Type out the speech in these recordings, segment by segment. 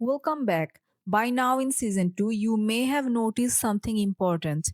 Welcome back. By now in season 2, you may have noticed something important.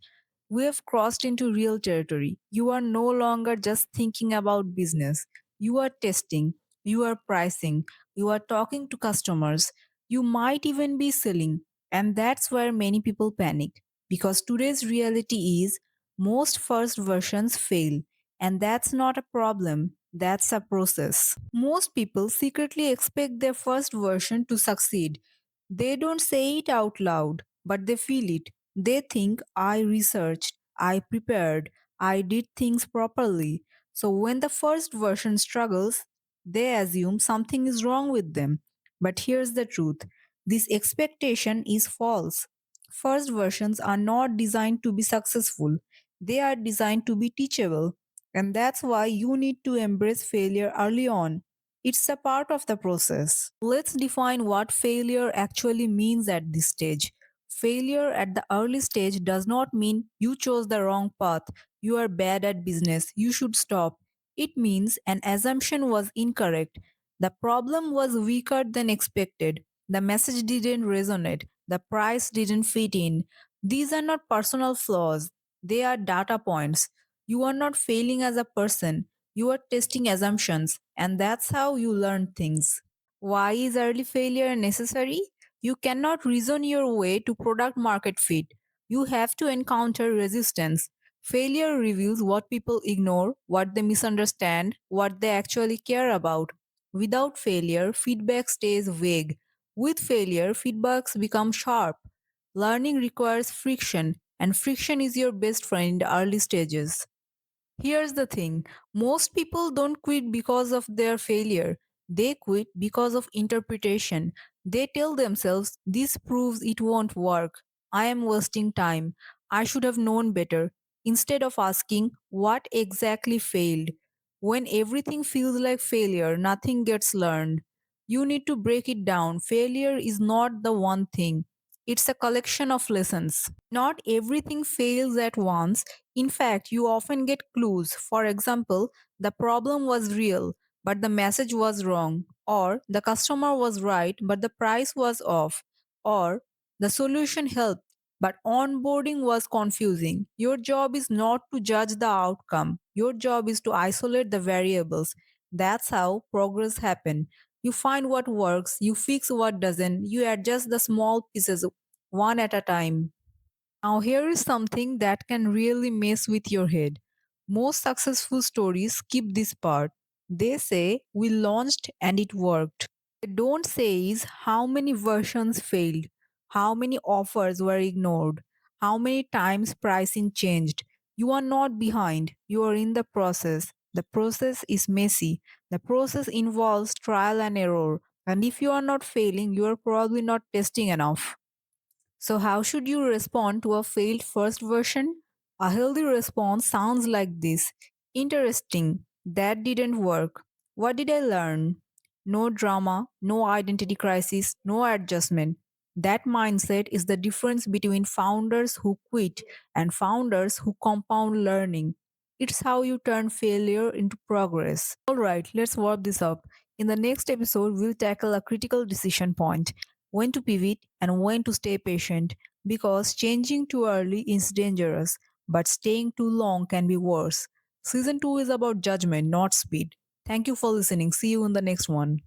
We have crossed into real territory. You are no longer just thinking about business. You are testing, you are pricing, you are talking to customers. You might even be selling. And that's where many people panic. Because today's reality is most first versions fail. And that's not a problem, that's a process. Most people secretly expect their first version to succeed. They don't say it out loud, but they feel it. They think, I researched, I prepared, I did things properly. So when the first version struggles, they assume something is wrong with them. But here's the truth, this expectation is false. First versions are not designed to be successful, they are designed to be teachable. And that's why you need to embrace failure early on. It's a part of the process. Let's define what failure actually means at this stage. Failure at the early stage does not mean you chose the wrong path, you are bad at business, you should stop. It means an assumption was incorrect. The problem was weaker than expected. The message didn't resonate. The price didn't fit in. These are not personal flaws, they are data points. You are not failing as a person, you are testing assumptions, and that's how you learn things. Why is early failure necessary? You cannot reason your way to product market fit. You have to encounter resistance. Failure reveals what people ignore, what they misunderstand, what they actually care about. Without failure, feedback stays vague. With failure, feedbacks become sharp. Learning requires friction, and friction is your best friend in the early stages. Here's the thing, most people don't quit because of their failure. They quit because of interpretation. They tell themselves, this proves it won't work. I am wasting time. I should have known better. Instead of asking, what exactly failed? When everything feels like failure, nothing gets learned. You need to break it down. Failure is not the one thing, it's a collection of lessons. Not everything fails at once. In fact, you often get clues. For example, the problem was real, but the message was wrong. Or the customer was right, but the price was off. Or the solution helped, but onboarding was confusing. Your job is not to judge the outcome, your job is to isolate the variables. That's how progress happens. You find what works, you fix what doesn't, you adjust the small pieces one at a time. Now, here is something that can really mess with your head. Most successful stories skip this part. They say, we launched and it worked. They don't say is how many versions failed, how many offers were ignored, how many times pricing changed. You are not behind, you are in the process. The process is messy. The process involves trial and error. And if you are not failing, you are probably not testing enough. So, how should you respond to a failed first version? A healthy response sounds like this: interesting, that didn't work. What did I learn? No drama, no identity crisis, no adjustment. That mindset is the difference between founders who quit and founders who compound learning. It's how you turn failure into progress. Alright, let's wrap this up. In the next episode, we'll tackle a critical decision point: when to pivot and when to stay patient, because changing too early is dangerous, but staying too long can be worse. Season 2 is about judgment, not speed. Thank you for listening. See you in the next one.